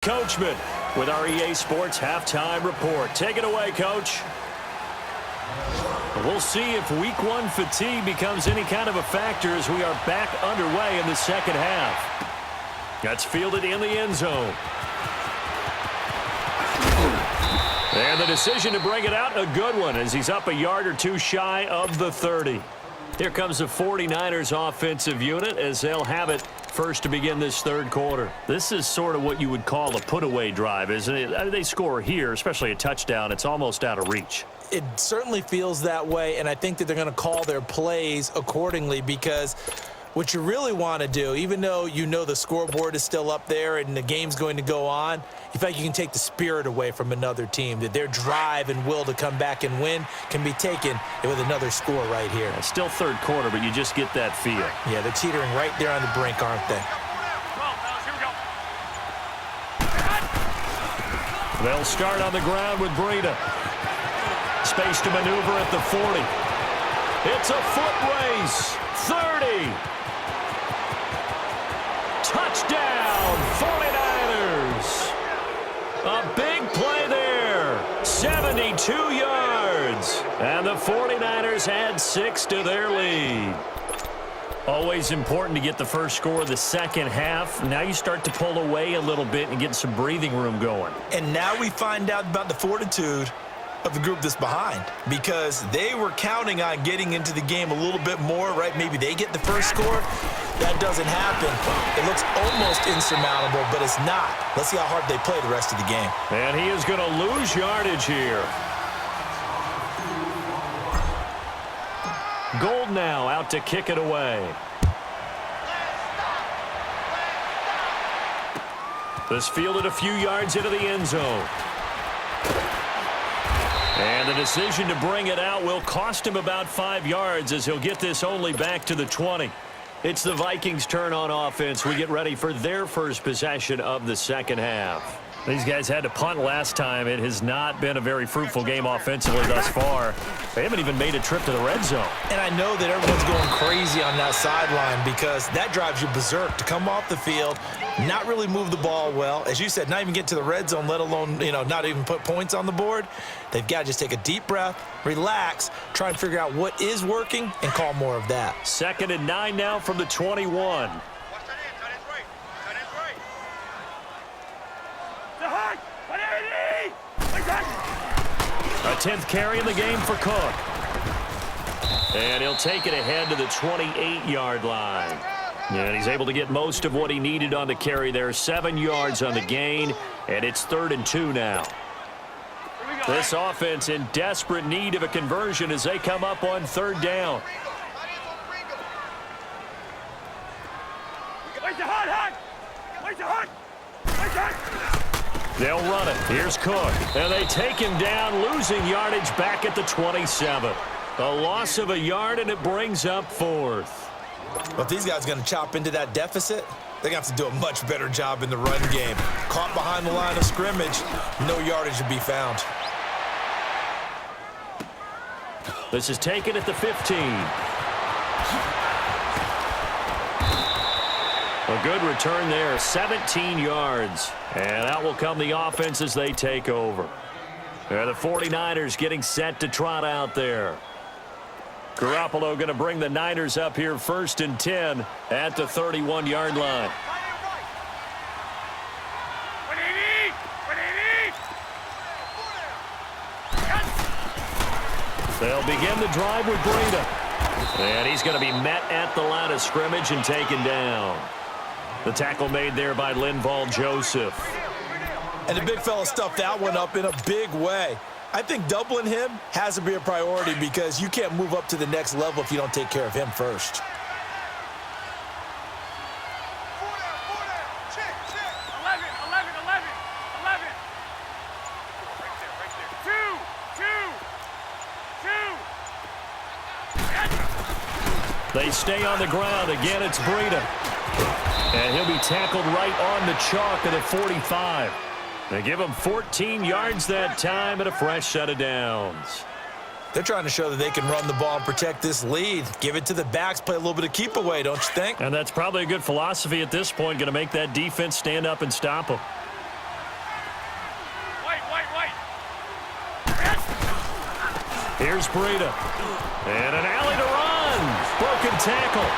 Coachman with our EA Sports halftime report. Take it away, Coach. We'll see if week one fatigue becomes any kind of a factor as we are back underway in the second half. That's fielded in the end zone. And the decision to bring it out, a good one, as he's up a yard or two shy of the 30. Here comes the 49ers offensive unit as they'll have it first to begin this third quarter. This is sort of what you would call a put-away drive, isn't it? They score here, especially a touchdown. It's almost out of reach. It certainly feels that way, and I think that they're going to call their plays accordingly, because what you really want to do, even though you know the scoreboard is still up there and the game's going to go on, you feel like you can take the spirit away from another team, that their drive and will to come back and win can be taken with another score right here. It's still third quarter, but you just get that feel. Yeah, they're teetering right there on the brink, aren't they? They'll start on the ground with Breida. Space to maneuver at the 40. It's a foot race. 30. Touchdown, 49ers. A big play there. 72 yards. And the 49ers add 6 to their lead. Always important to get the first score of the second half. Now you start to pull away a little bit and get some breathing room going. And now we find out about the fortitude of the group that's behind, because they were counting on getting into the game a little bit more, right? Maybe they get the first score. That doesn't happen. It looks almost insurmountable, but it's not. Let's see how hard they play the rest of the game. And he is going to lose yardage here. Gold now out to kick it away. This fielded a few yards into the end zone. And the decision to bring it out will cost him about 5 yards, as he'll get this only back to the 20. It's the Vikings' turn on offense. We get ready for their first possession of the second half. These guys had to punt last time. It has not been a very fruitful game offensively thus far. They haven't even made a trip to the red zone. And I know that everyone's going crazy on that sideline, because that drives you berserk to come off the field, not really move the ball well. As you said, not even get to the red zone, let alone, not even put points on the board. They've got to just take a deep breath, relax, try and figure out what is working, and call more of that. 2nd and 9 now from the 21. A 10th carry in the game for Cook. And he'll take it ahead to the 28-yard line. And he's able to get most of what he needed on the carry there. 7 yards on the gain, and it's 3rd and 2 now. This offense in desperate need of a conversion as they come up on 3rd down. They'll run it. Here's Cook. And they take him down, losing yardage back at the 27. A loss of a yard, and it brings up 4th. Well, if these guys are going to chop into that deficit, they're going to have to do a much better job in the run game. Caught behind the line of scrimmage, no yardage to be found. This is taken at the 15. A good return there, 17 yards. And out will come the offense as they take over. The 49ers getting set to trot out there. Garoppolo going to bring the Niners up here 1st and 10 at the 31-yard line. They'll begin the drive with Breida. And he's going to be met at the line of scrimmage and taken down. The tackle made there by Linval Joseph. And the big fella stuffed that one up in a big way. I think doubling him has to be a priority, because you can't move up to the next level if you don't take care of him first. They stay on the ground. Again, it's Breida. And he'll be tackled right on the chalk of the 45. They give him 14 yards that time and a fresh set of downs. They're trying to show that they can run the ball and protect this lead. Give it to the backs, play a little bit of keep away, don't you think? And that's probably a good philosophy at this point, going to make that defense stand up and stop them. Here's Breida. And an alley to run. Broken tackle.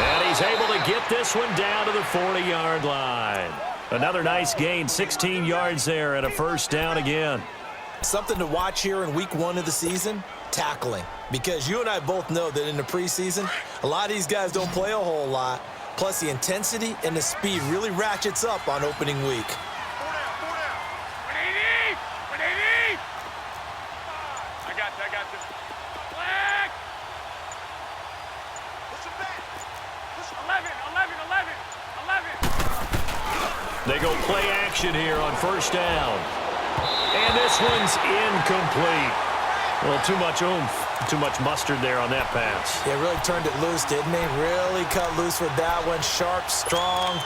And he's able to get this one down to the 40-yard line. Another nice gain, 16 yards there and a first down again. Something to watch here in week 1 of the season, tackling. Because you and I both know that in the preseason, a lot of these guys don't play a whole lot. Plus, the intensity and the speed really ratchets up on opening week. I got this. Flag! 11. They go play action here on first down. And this one's incomplete. Well, too much oomph, too much mustard there on that pass. They really turned it loose, didn't they? Really cut loose with that one. Sharp, strong.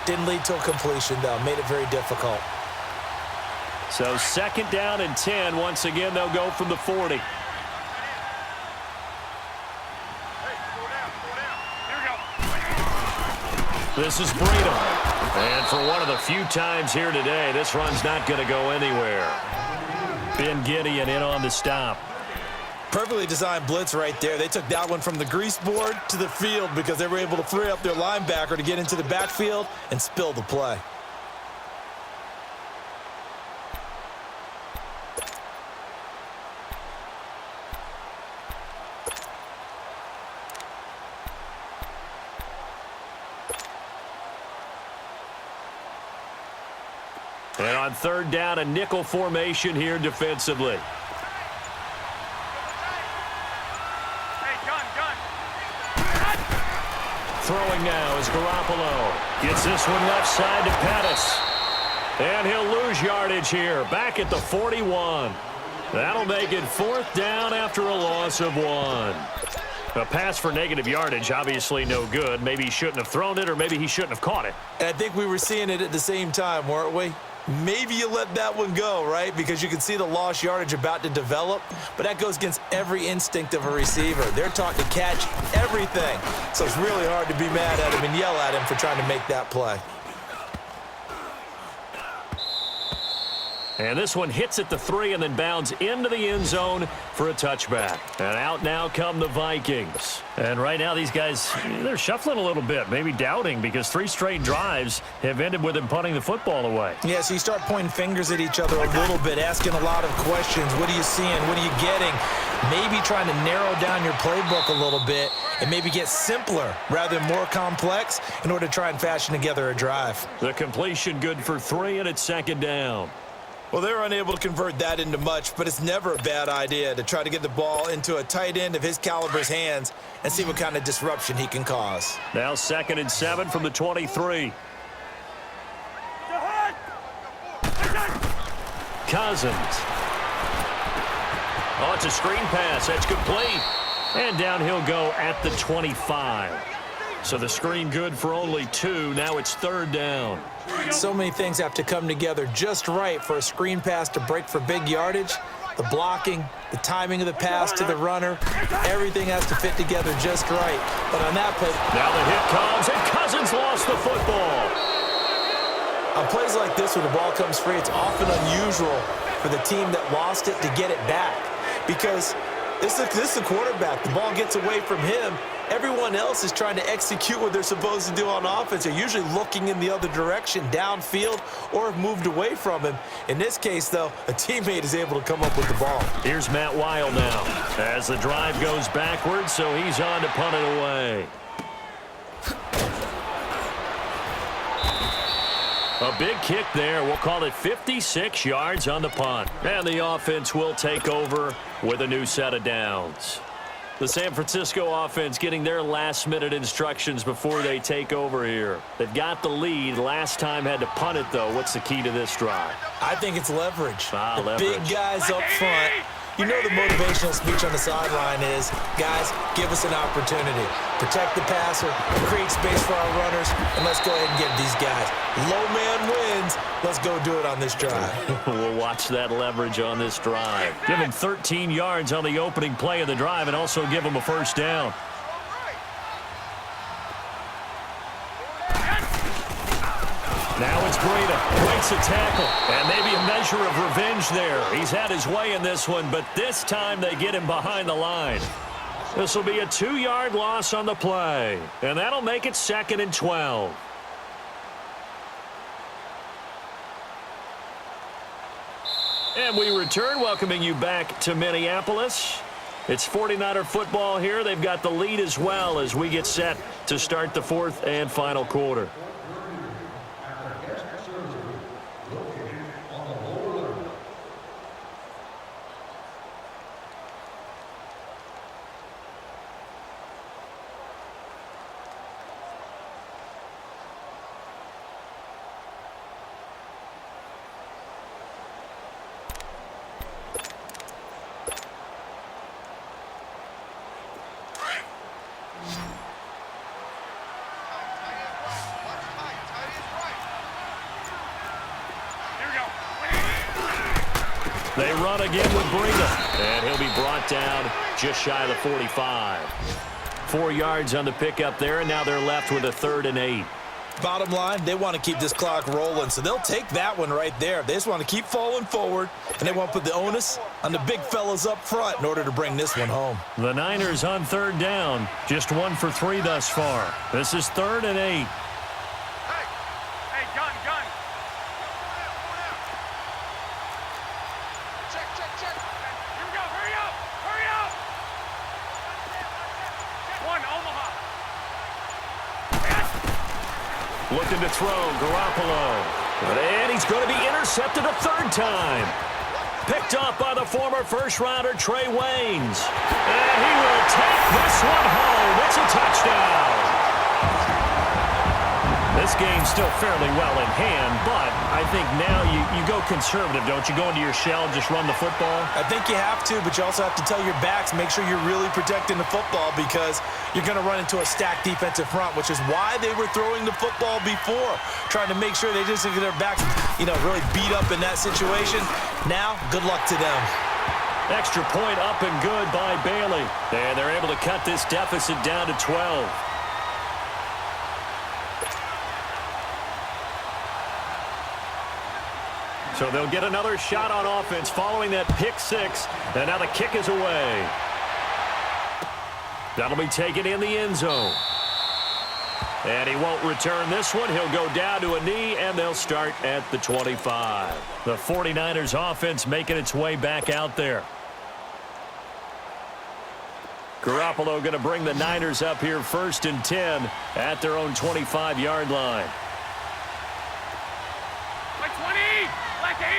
Didn't lead to a completion, though. Made it very difficult. So second down and 10. Once again, they'll go from the 40. Hey, slow down. Here we go. This is Breida. And for one of the few times here today, this run's not going to go anywhere. Ben Gideon in on the stop. Perfectly designed blitz right there. They took that one from the grease board to the field because they were able to free up their linebacker to get into the backfield and spill the play. And on third down, a nickel formation here defensively. Hey, gun. Throwing now is Garoppolo. Gets this one left side to Pettis. And he'll lose yardage here. Back at the 41. That'll make it fourth down after a loss of 1. A pass for negative yardage, obviously no good. Maybe he shouldn't have thrown it, or maybe he shouldn't have caught it. And I think we were seeing it at the same time, weren't we? Maybe you let that one go, right? Because you can see the lost yardage about to develop, but that goes against every instinct of a receiver. They're taught to catch everything. So it's really hard to be mad at him and yell at him for trying to make that play. And this one hits at the 3 and then bounds into the end zone for a touchback. And out now come the Vikings. And right now these guys, they're shuffling a little bit, maybe doubting, because 3 straight drives have ended with them punting the football away. Yeah, so you start pointing fingers at each other a little bit, asking a lot of questions. What are you seeing? What are you getting? Maybe trying to narrow down your playbook a little bit and maybe get simpler rather than more complex in order to try and fashion together a drive. The completion good for 3, and it's second down. Well, they're unable to convert that into much, but it's never a bad idea to try to get the ball into a tight end of his caliber's hands and see what kind of disruption he can cause. Now 2nd and 7 from the 23. Cousins. Oh, it's a screen pass. That's complete. And down he'll go at the 25. So the screen good for only 2. Now it's third down. So many things have to come together just right for a screen pass to break for big yardage. The blocking, the timing of the pass to the runner, everything has to fit together just right. But on that play, now the hit comes, and Cousins lost the football. On plays like this where the ball comes free, it's often unusual for the team that lost it to get it back. Because this is the quarterback. The ball gets away from him. Everyone else is trying to execute what they're supposed to do on offense. They're usually looking in the other direction, downfield, or have moved away from him. In this case, though, a teammate is able to come up with the ball. Here's Matt Weil now as the drive goes backwards, so he's on to punt it away. A big kick there. We'll call it 56 yards on the punt. And the offense will take over with a new set of downs. The San Francisco offense getting their last-minute instructions before they take over here. They've got the lead. Last time had to punt it, though. What's the key to this drive? I think it's leverage. The Leverage. big guys up front. You know the motivational speech on the sideline is, guys, give us an opportunity. Protect the passer, create space for our runners, and let's go ahead and give these guys. Low man wins. Let's go do it on this drive. We'll watch that leverage on this drive. Give him 13 yards on the opening play of the drive and also give him a first down. Now it's Breida. Breaks a tackle. And maybe a measure of revenge there. He's had his way in this one, but this time they get him behind the line. This will be a 2-yard loss on the play. And that'll make it 2nd and 12. And we return, welcoming you back to Minneapolis. It's 49er football here. They've got the lead as well as we get set to start the 4th and final quarter. They run again with Breida, and he'll be brought down just shy of the 45. 4 yards on the pickup there, and now they're left with a 3rd and 8. Bottom line, they want to keep this clock rolling, so they'll take that one right there. They just want to keep falling forward, and they want to put the onus on the big fellas up front in order to bring this one home. The Niners on 3rd down, just 1 for 3 thus far. This is 3rd and 8. Hey, gun. Check. Here we go. Hurry up. One, Omaha. Looking to throw, Garoppolo. And he's going to be intercepted a 3rd time. Picked off by the former first-rounder Trey Waynes. And he will take this one home. It's a touchdown. This game's still fairly well in hand, but I think now you go conservative, don't you? Go into your shell and just run the football? I think you have to, but you also have to tell your backs, make sure you're really protecting the football because you're going to run into a stacked defensive front, which is why they were throwing the football before, trying to make sure they just get their backs, really beat up in that situation. Now, good luck to them. Extra point up and good by Bailey. And they're able to cut this deficit down to 12. So they'll get another shot on offense following that pick 6. And now the kick is away. That'll be taken in the end zone. And he won't return this one. He'll go down to a knee, and they'll start at the 25. The 49ers offense making its way back out there. Garoppolo going to bring the Niners up here 1st and 10 at their own 25-yard line. Like 20, like 80.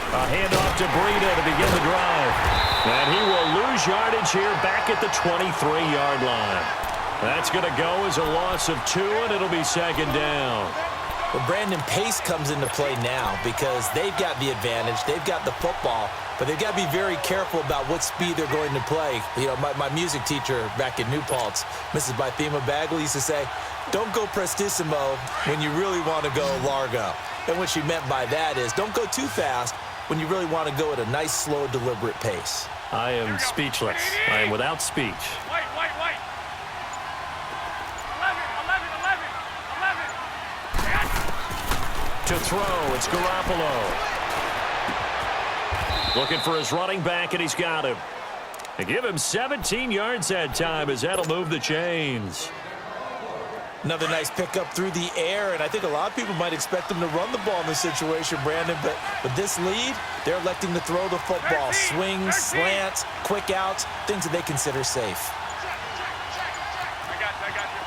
A handoff to Breida to begin the drive. And he will lose yardage here back at the 23-yard line. That's going to go as a loss of 2, and it'll be 2nd down. Well, Brandon, pace comes into play now because they've got the advantage. They've got the football, but they've got to be very careful about what speed they're going to play. My music teacher back in New Paltz, Mrs. Bythema Bagley, used to say, don't go prestissimo when you really want to go largo. And what she meant by that is don't go too fast when you really want to go at a nice, slow, deliberate pace. I am speechless. I am without speech. Wait. 11. To throw, it's Garoppolo. Looking for his running back, and he's got him. They give him 17 yards that time as that'll move the chains. Another nice pickup through the air, and I think a lot of people might expect them to run the ball in this situation, Brandon, but with this lead, they're electing to throw the football. Swings, slants, quick outs, things that they consider safe. I got you.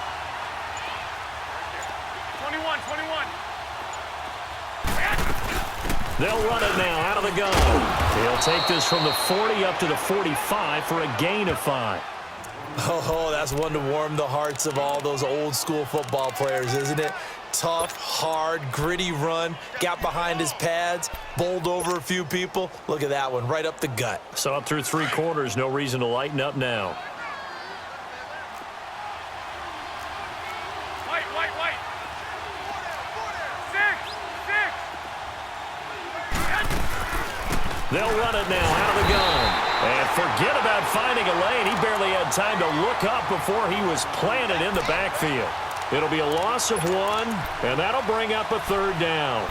21. They'll run it now out of the gun. He'll take this from the 40 up to the 45 for a gain of 5. Oh, that's one to warm the hearts of all those old school football players, isn't it? Tough, hard, gritty run, got behind his pads, bowled over a few people. Look at that one, right up the gut. So up through 3 quarters, no reason to lighten up now. Wait. 6. They'll run it now out of the gun. And forget about finding a lane. He barely had time to look up before he was planted in the backfield. It'll be a loss of 1, and that'll bring up a 3rd down.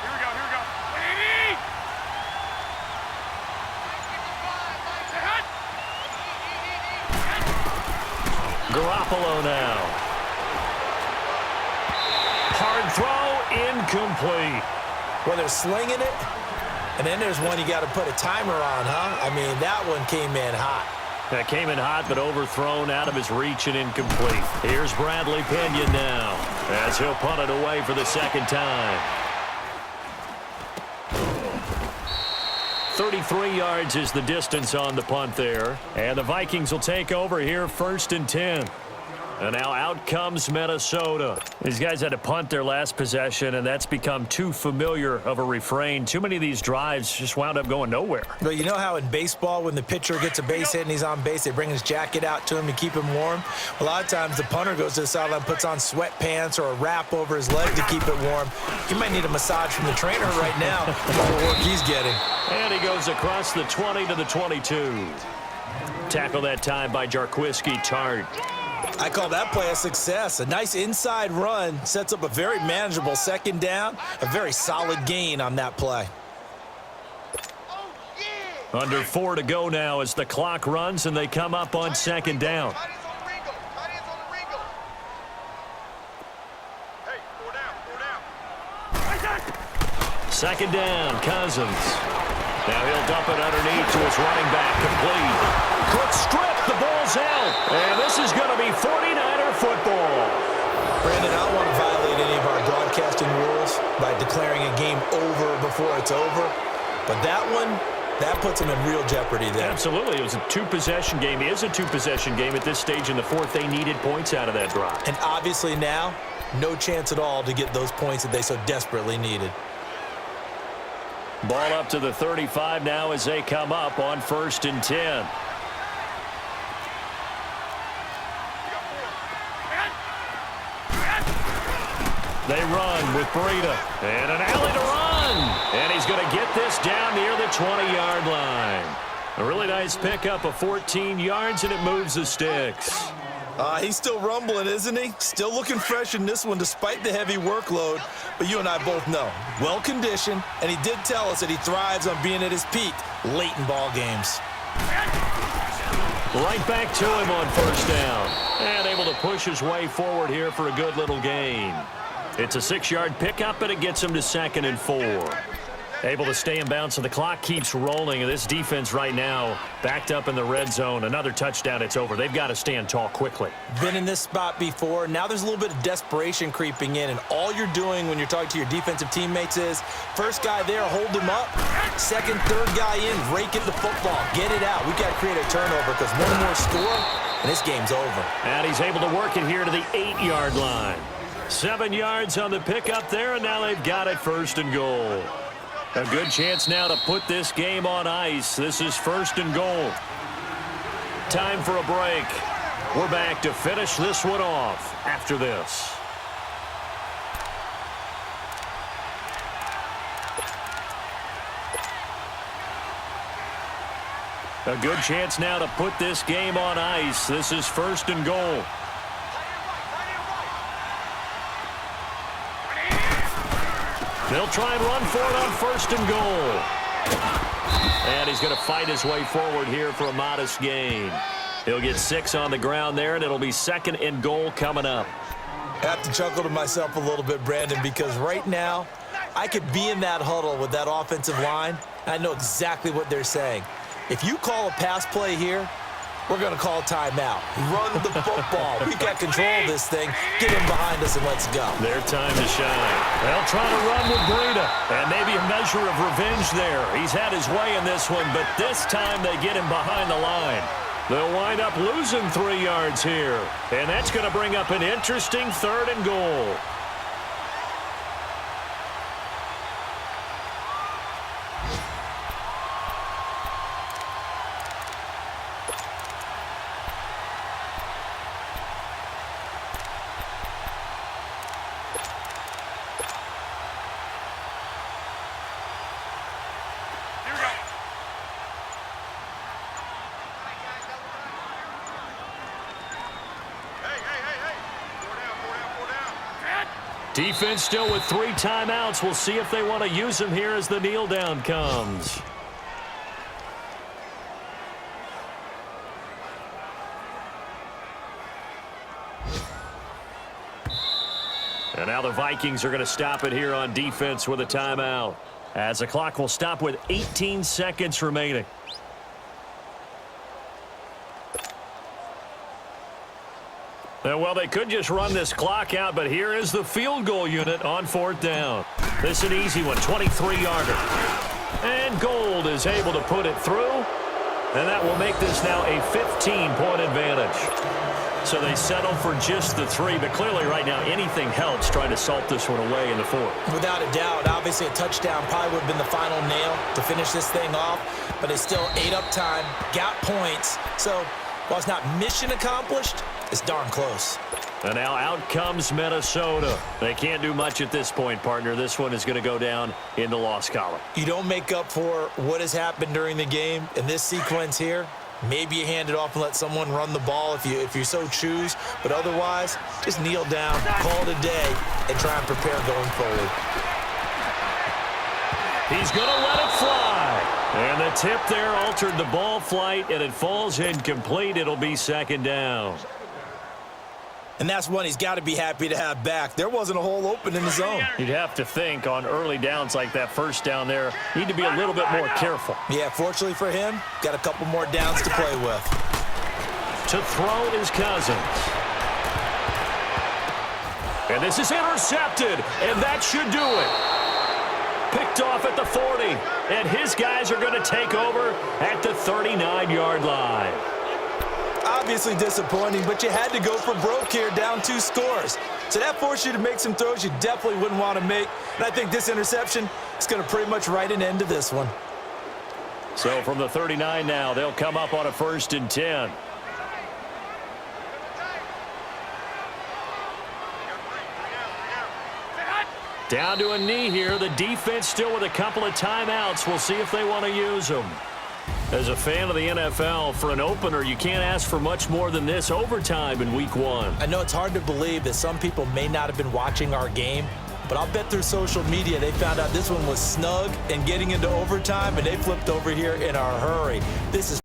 Here we go. Garoppolo now. Hard throw, incomplete. Well, they're slinging it, and then there's one you got to put a timer on, huh? I mean, that one came in hot. That came in hot, but overthrown out of his reach and incomplete. Here's Bradley Pinion now, as he'll punt it away for the 2nd time. 33 yards is the distance on the punt there. And the Vikings will take over here 1st and 10. And now out comes Minnesota. These guys had to punt their last possession, and that's become too familiar of a refrain. Too many of these drives just wound up going nowhere. But you know how in baseball, when the pitcher gets a base hit and he's on base, they bring his jacket out to him to keep him warm? A lot of times the punter goes to the sideline, puts on sweatpants or a wrap over his leg to keep it warm. He might need a massage from the trainer right now with all the work he's getting. And he goes across the 20 to the 22. Tackle that time by Jarquiski Tart. I call that play a success. A nice inside run sets up a very manageable 2nd down. A very solid gain on that play. Under 4 to go now as the clock runs and they come up on 2nd down. Second down, Cousins. Now he'll dump it underneath to his running back, complete. Quick strip, the ball's out. And this is going to be 49er football. Brandon, I don't want to violate any of our broadcasting rules by declaring a game over before it's over. But that one, that puts them in real jeopardy there. Absolutely. It was a 2-possession game. It is a 2-possession game at this stage in the 4th. They needed points out of that drive. And obviously now, no chance at all to get those points that they so desperately needed. Ball up to the 35 now as they come up on 1st and 10. They run with Breida. And an alley to run. And he's going to get this down near the 20-yard line. A really nice pickup of 14 yards, and it moves the sticks. He's still rumbling, isn't he? Still looking fresh in this one despite the heavy workload. But you and I both know, well-conditioned, and he did tell us that he thrives on being at his peak late in ball games. Right back to him on 1st down. And able to push his way forward here for a good little gain. It's a 6-yard pickup, and it gets him to 2nd and 4. Able to stay in bounds, so the clock keeps rolling. And this defense right now backed up in the red zone. Another touchdown, it's over. They've got to stand tall quickly. Been in this spot before. Now there's a little bit of desperation creeping in, and all you're doing when you're talking to your defensive teammates is first guy there, hold him up. Second, third guy in, rake at the football. Get it out. We've got to create a turnover because one more score, and this game's over. And he's able to work it here to the 8-yard line. 7 yards on the pickup there, and now they've got it 1st and goal. A good chance now to put this game on ice. This is 1st and goal. Time for a break. We're back to finish this one off after this. A good chance now to put this game on ice. This is 1st and goal. They'll try and run for it on 1st and goal. And he's going to fight his way forward here for a modest gain. He'll get 6 on the ground there, and it'll be 2nd and goal coming up. I have to chuckle to myself a little bit, Brandon, because right now I could be in that huddle with that offensive line, and I know exactly what they're saying. If you call a pass play here, we're going to call timeout. Run the football. We've got control of this thing. Get him behind us and let's go. Their time to shine. They'll try to run with Breida. And maybe a measure of revenge there. He's had his way in this one, but this time they get him behind the line. They'll wind up losing 3 yards here. And that's going to bring up an interesting 3rd and goal. Defense still with 3 timeouts. We'll see if they want to use them here as the kneel down comes. And now the Vikings are going to stop it here on defense with a timeout, as the clock will stop with 18 seconds remaining. Well, they could just run this clock out, but here is the field goal unit on 4th down. This is an easy one, 23-yarder. And Gold is able to put it through, and that will make this now a 15-point advantage. So they settle for just the 3, but clearly right now anything helps trying to salt this one away in the 4th. Without a doubt, obviously a touchdown probably would have been the final nail to finish this thing off, but it's still ate up time, got points. So while it's not mission accomplished, it's darn close. And now out comes Minnesota. They can't do much at this point, partner. This one is going to go down in the loss column. You don't make up for what has happened during the game in this sequence here. Maybe you hand it off and let someone run the ball if you so choose. But otherwise, just kneel down, call it a day, and try and prepare going forward. He's going to let it fly. And the tip there altered the ball flight, and it falls incomplete. It'll be 2nd down. And that's one he's got to be happy to have back. There wasn't a hole open in the zone. You'd have to think on early downs like that, 1st down there, need to be a little bit more careful. Yeah, fortunately for him, got a couple more downs to play with. To throw is Cousins. And this is intercepted, and that should do it. Picked off at the 40, and his guys are going to take over at the 39-yard line. Obviously disappointing, but you had to go for broke here, down 2 scores. So that forced you to make some throws you definitely wouldn't want to make. And I think this interception is going to pretty much write an end to this one. So from the 39 now, they'll come up on a 1st and 10. Down to a knee here. The defense still with a couple of timeouts. We'll see if they want to use them. As a fan of the NFL, for an opener, you can't ask for much more than this. Overtime in Week 1. I know it's hard to believe that some people may not have been watching our game, but I'll bet through social media they found out this one was snug and getting into overtime, and they flipped over here in a hurry. This is